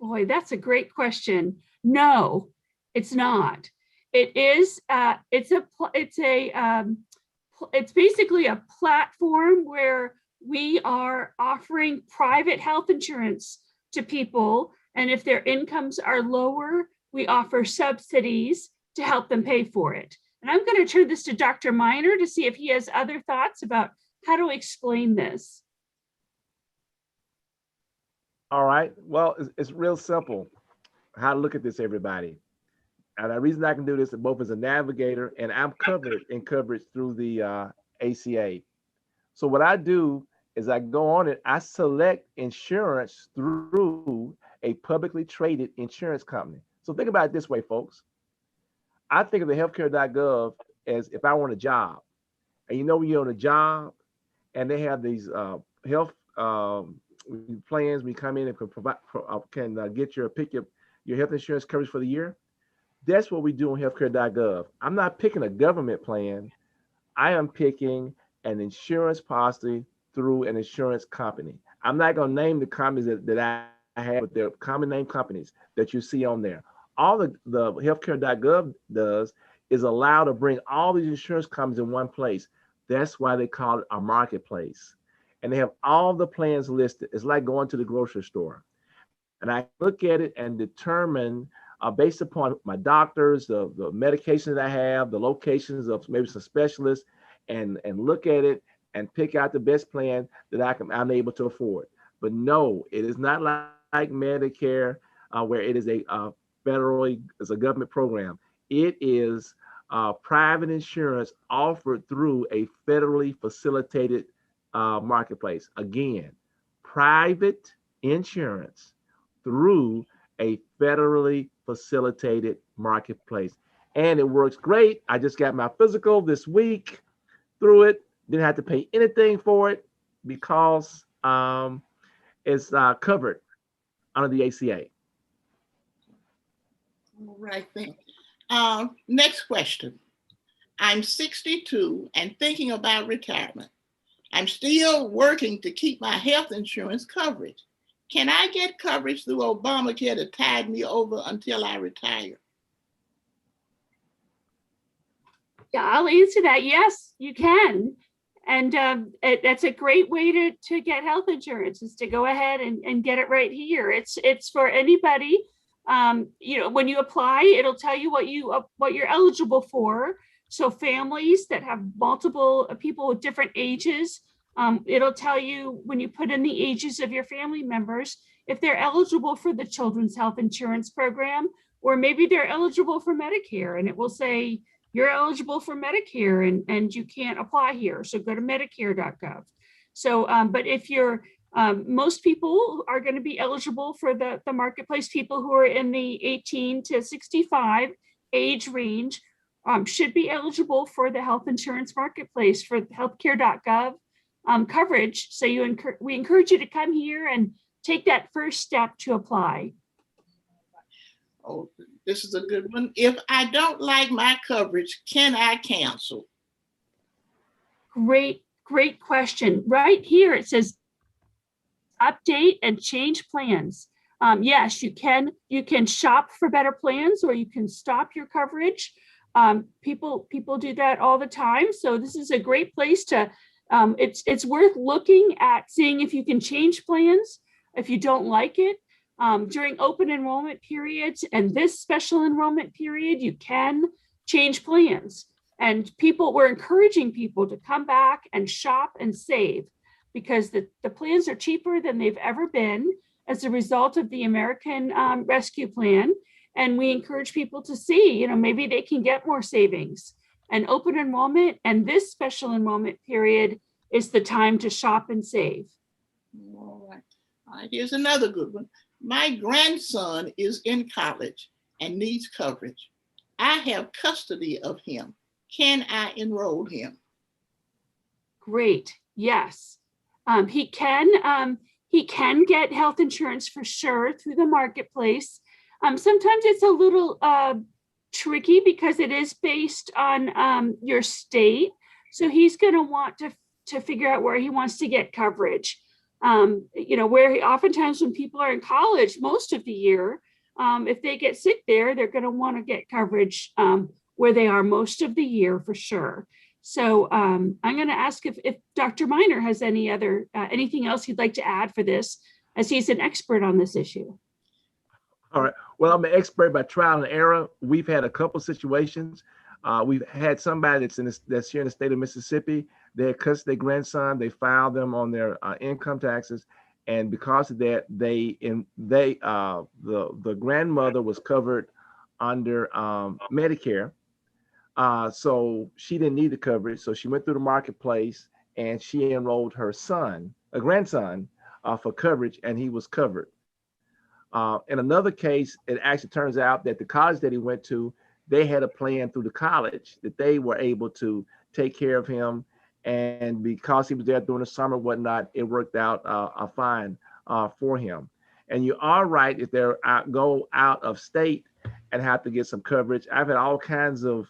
Boy, that's a great question. No, it's not. It is. It's basically a platform where we are offering private health insurance to people, and if their incomes are lower, we offer subsidies to help them pay for it. And I'm going to turn this to Dr. Miner to see if he has other thoughts about how to explain this. All right, well, it's real simple how to look at this, everybody. And the reason I can do this both as a navigator and I'm covered in coverage through the ACA. So what I do is I go on it, I select insurance through a publicly traded insurance company. So think about it this way, folks. I think of the healthcare.gov as if I want a job. And you know, when you're on a job and they have these health plans, we come in and can get pick your health insurance coverage for the year. That's what we do on healthcare.gov. I'm not picking a government plan. I am picking an insurance policy through an insurance company. I'm not going to name the companies that I have, but they're common name companies that you see on there. All the healthcare.gov does is allow to bring all these insurance companies in one place. That's why they call it a marketplace. and they have all the plans listed. It's like going to the grocery store. And I look at it and determine, based upon my doctors, the medications I have, the locations of maybe some specialists, and look at it and pick out the best plan that I'm able to afford. But no, it is not like Medicare, where it is a federally, it's a government program. It is private insurance offered through a federally facilitated marketplace. Again, private insurance through a federally facilitated marketplace. And it works great. I just got my physical this week through it. Didn't have to pay anything for it because it's covered under the ACA. All right, thank you. Next question. I'm 62 and thinking about retirement. I'm still working to keep my health insurance coverage. Can I get coverage through Obamacare to tide me over until I retire? Yeah, I'll answer that. Yes, you can. And that's a great way to get health insurance, is to go ahead and get it right here. It's for anybody. When you apply, it'll tell you what you're eligible for. So families that have multiple people with different ages, it'll tell you when you put in the ages of your family members, if they're eligible for the Children's Health Insurance Program, or maybe they're eligible for Medicare, and it will say, you're eligible for Medicare and you can't apply here. So go to Medicare.gov. So, but if you're, most people are going to be eligible for the marketplace. People who are in the 18 to 65 age range should be eligible for the health insurance marketplace for healthcare.gov coverage. So we encourage you to come here and take that first step to apply. Oh, this is a good one. If I don't like my coverage, can I cancel? Great question. Right here, it says update and change plans. Yes, you can shop for better plans, or you can stop your coverage. People do that all the time. So this is a great place to, it's worth looking at, seeing if you can change plans if you don't like it. During open enrollment periods and this special enrollment period, you can change plans. And we're encouraging people to come back and shop and save, because the plans are cheaper than they've ever been as a result of the American Rescue Plan. And we encourage people to see, maybe they can get more savings. And open enrollment and this special enrollment period is the time to shop and save. All right, here's another good one. My grandson is in college and needs coverage. I have custody of him. Can I enroll him? Great. Yes. He can get health insurance for sure through the marketplace. Sometimes it's a little tricky because it is based on your state. So he's going to want to figure out where he wants to get coverage. Oftentimes when people are in college most of the year, if they get sick there, they're going to want to get coverage where they are most of the year for sure. So I'm going to ask if Dr. Miner has anything else he'd like to add for this, as he's an expert on this issue. All right. Well, I'm an expert by trial and error. We've had a couple situations. We've had somebody that's here in the state of Mississippi. They had cussed their grandson. They filed them on their income taxes, and because of that, the grandmother was covered under Medicare. So she didn't need the coverage. So she went through the marketplace and she enrolled her grandson, for coverage, and he was covered. In another case, it actually turns out that the college that he went to, they had a plan through the college that they were able to take care of him. And because he was there during the summer, whatnot, it worked out fine for him. And you are right, if they're go out of state and have to get some coverage. I've had all kinds of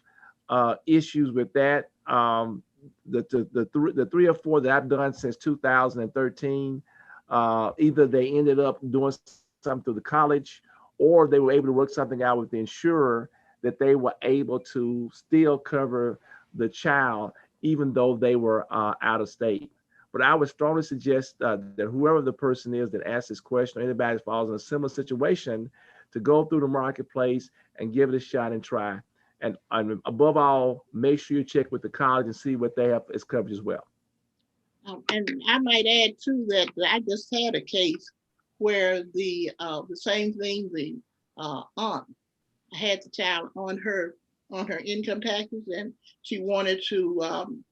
issues with that. The 3 or 4 that I've done since 2013, either they ended up doing something through the college, or they were able to work something out with the insurer that they were able to still cover the child, even though they were out of state. But I would strongly suggest that whoever the person is that asks this question, or anybody that falls in a similar situation, to go through the marketplace and give it a shot and try. And above all, make sure you check with the college and see what they have as coverage as well. And I might add too that I just had a case where the same thing, the aunt had the child on her income taxes, and she wanted to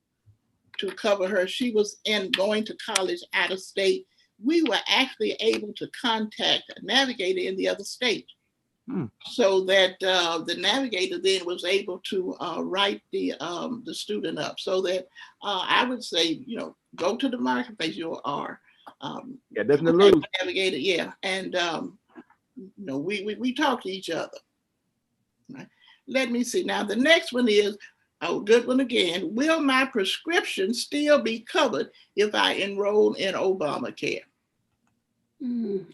cover her. She was going to college out of state. We were actually able to contact a navigator in the other state, so that the navigator then was able to write the student up. So that I would say, go to the marketplace. Yeah, definitely. Navigator, yeah, and we talk to each other. Right? Let me see. Now the next one is a good one again. Will my prescription still be covered if I enroll in Obamacare? And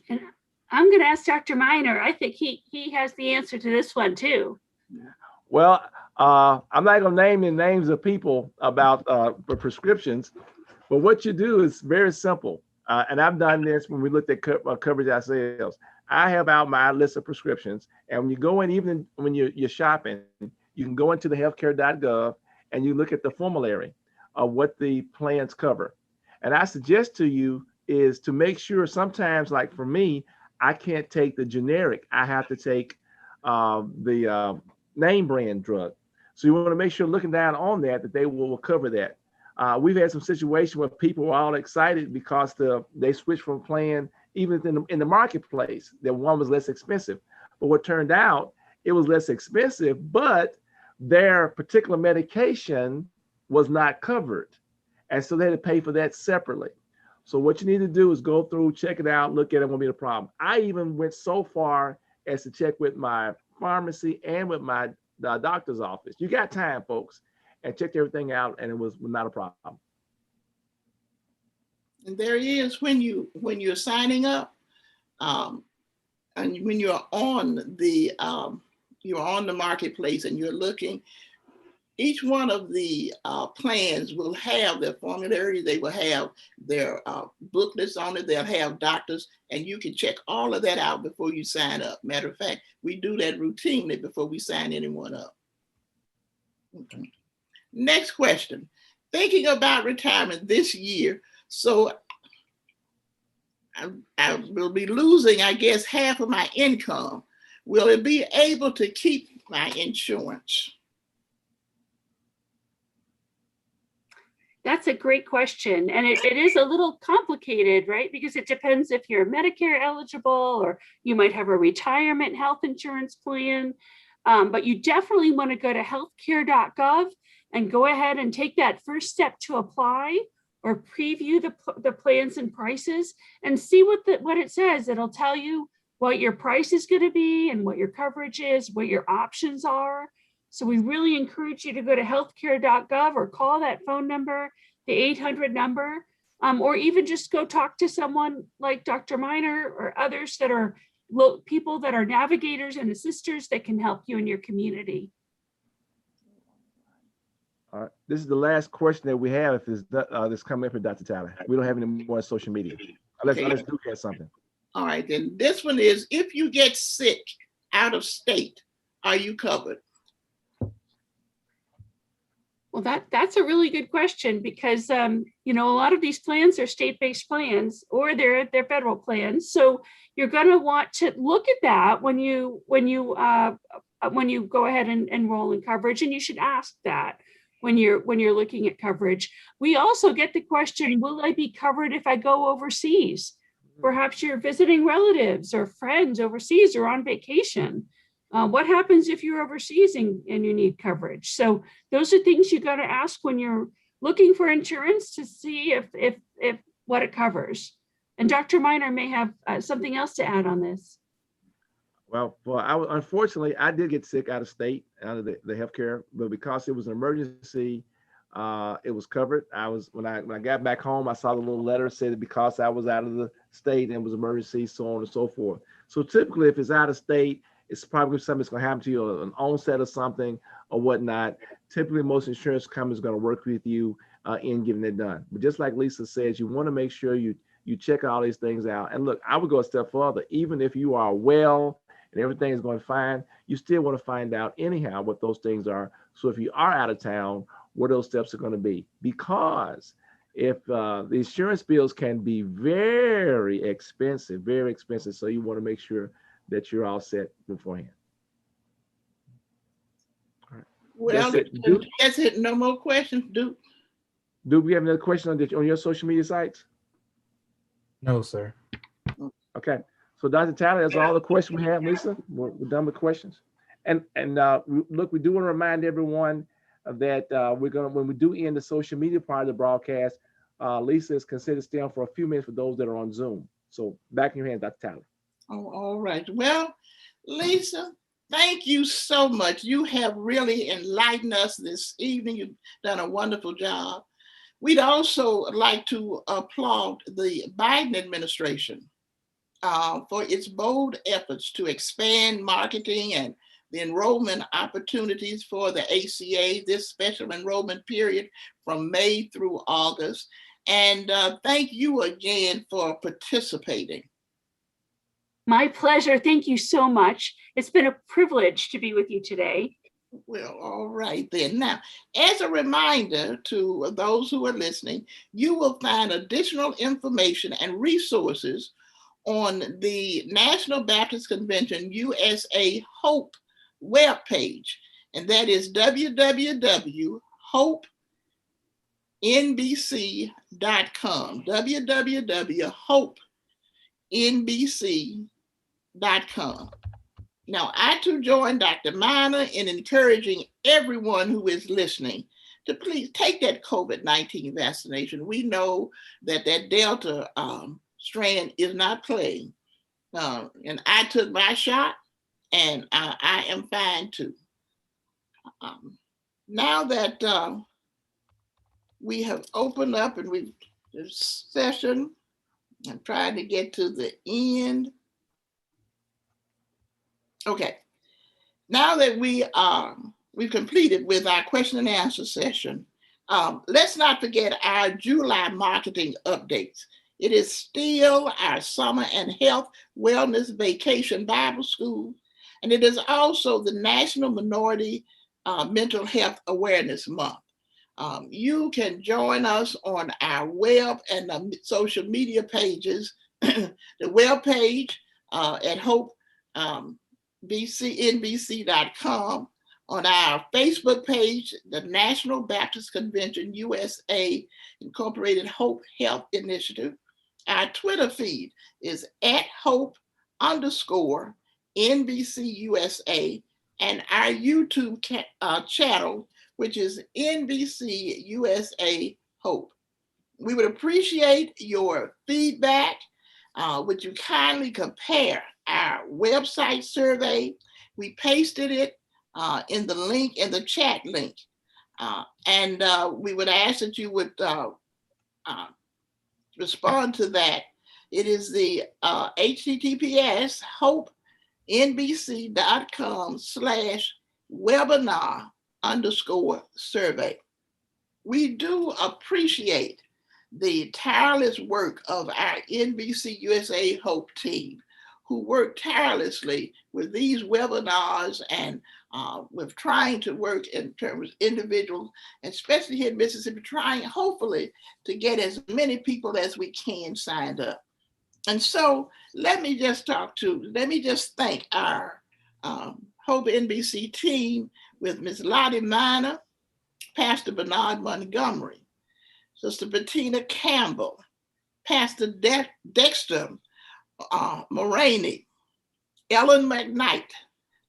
I'm going to ask Dr. Miner. I think he has the answer to this one too. Well, I'm not going to name the names of people about prescriptions, but what you do is very simple. And I've done this when we looked at coverage ourselves. I have out my list of prescriptions, and when you go in, even when you're shopping, you can go into the healthcare.gov and you look at the formulary of what the plans cover. And I suggest to you is to make sure, sometimes, like for me, I can't take the generic. I have to take the name brand drug. So you want to make sure, looking down on that they will cover that. We've had some situations where people were all excited because they switched from plan, even in the marketplace, that one was less expensive. But what turned out, it was less expensive, but their particular medication was not covered. And so they had to pay for that separately. So what you need to do is go through, check it out, look at it, won't be a problem. I even went so far as to check with my pharmacy and with my doctor's office. You got time, folks, and checked everything out, and it was not a problem. And there is, when you're signing up, and when you're on the marketplace and you're looking, each one of the plans will have their formulary. They will have their booklets on it. They'll have doctors, and you can check all of that out before you sign up. Matter of fact, we do that routinely before we sign anyone up. Okay. Next question. Thinking about retirement this year, so I will be losing, I guess, half of my income. Will it be able to keep my insurance? That's a great question. And it is a little complicated, right? Because it depends if you're Medicare eligible, or you might have a retirement health insurance plan. But you definitely want to go to healthcare.gov and go ahead and take that first step to apply, or preview the plans and prices, and see what it says. It'll tell you what your price is going to be and what your coverage is, what your options are. So we really encourage you to go to healthcare.gov or call that phone number, the 800 number, or even just go talk to someone like Dr. Miner or others that are people that are navigators and assisters that can help you in your community. All right. This is the last question that we have. If this coming up for Dr. Tyler, we don't have any more social media. Let's do something. All right, then this one is: if you get sick out of state, are you covered? Well, that's a really good question, because a lot of these plans are state-based plans, or they're federal plans. So you're going to want to look at that when you go ahead and enroll in coverage, and you should ask that when you're looking at coverage. We also get the question, will I be covered if I go overseas? Perhaps you're visiting relatives or friends overseas or on vacation. What happens if you're overseas and you need coverage? So those are things you got to ask when you're looking for insurance, to see if what it covers. And Dr. Miner may have something else to add on this. Well, unfortunately, I did get sick out of state, out of the healthcare, but because it was an emergency, it was covered. When I got back home, I saw the little letter said that because I was out of the state and it was emergency, so on and so forth. So typically, if it's out of state, it's probably something that's going to happen to you, an onset of something or whatnot. typically most insurance companies are going to work with you in getting it done. But just like Lisa says, you want to make sure you check all these things out. And look, I would go a step further. Even if you are well and everything is going fine, you still want to find out anyhow what those things are. So if you are out of town, what those steps are going to be. Because if the insurance bills can be very expensive, very expensive. So you want to make sure that you're all set beforehand. All right. Well, that's it. No more questions, Duke. Do we have another question on your social media sites? No, sir. Okay. So Dr. Tyler, that's all the questions we have. Lisa, we're done with questions. And look, we do want to remind everyone that when we do end the social media part of the broadcast, Lisa is considered staying for a few minutes for those that are on Zoom. So back in your hands, Dr. Tyler. Oh, all right. Well, Lisa, thank you so much. You have really enlightened us this evening. You've done a wonderful job. We'd also like to applaud the Biden administration for its bold efforts to expand marketing and the enrollment opportunities for the ACA, this special enrollment period from May through August. And thank you again for participating. My pleasure. Thank you so much. It's been a privilege to be with you today. Well, all right then. Now, as a reminder to those who are listening, you will find additional information and resources on the National Baptist Convention USA HOPE webpage, and that is www.hopenbc.com, www.hopenbc.com. Now, I too join Dr. Minor in encouraging everyone who is listening to please take that COVID-19 vaccination. We know that Delta strand is not playing. And I took my shot and I am fine too. Now that we have opened up and this session, I'm trying to get to the end. Okay, now that we've completed with our question and answer session, let's not forget our July marketing updates. It is still our summer and health wellness vacation Bible school, and it is also the National Minority Mental Health Awareness Month. You can join us on our web and social media pages, the web page at HOPEBCNBC.com, on our Facebook page, the National Baptist Convention USA Incorporated Hope Health Initiative. Our Twitter feed is at Hope_NBC USA, and our YouTube channel, which is NBC USA Hope. We would appreciate your feedback. Would you kindly compare our website survey? We pasted it in the link, in the chat link. And we would ask that you would respond to that. It is the https hopenbc.com/webinar_survey. We do appreciate the tireless work of our NBC USA Hope team, who work tirelessly with these webinars and with trying to work in terms of individuals, especially here in Mississippi, trying hopefully to get as many people as we can signed up. And so let me just thank our Hope NBC team with Ms. Lottie Minor, Pastor Bernard Montgomery, Sister Bettina Campbell, Pastor Dexter Moraney, Ellen McKnight,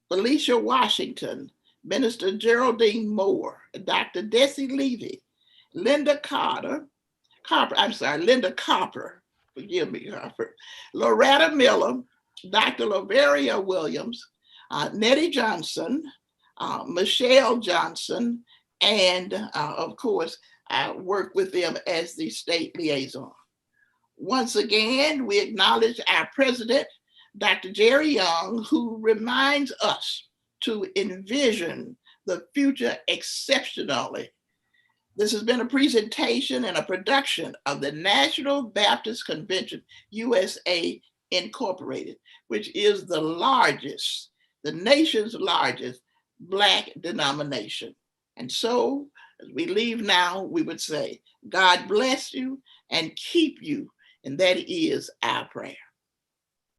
Felicia Washington, Minister Geraldine Moore, Dr. Desi Levy, Linda Copper, forgive me, Copper, Loretta Miller, Dr. Laveria Williams, Nettie Johnson, Michelle Johnson, and of course, I work with them as the state liaison. Once again, we acknowledge our president, Dr. Jerry Young, who reminds us to envision the future exceptionally. This has been a presentation and a production of the National Baptist Convention, USA Incorporated, which is the largest, the nation's largest Black denomination. And so, as we leave now, we would say, God bless you and keep you. And that is our prayer.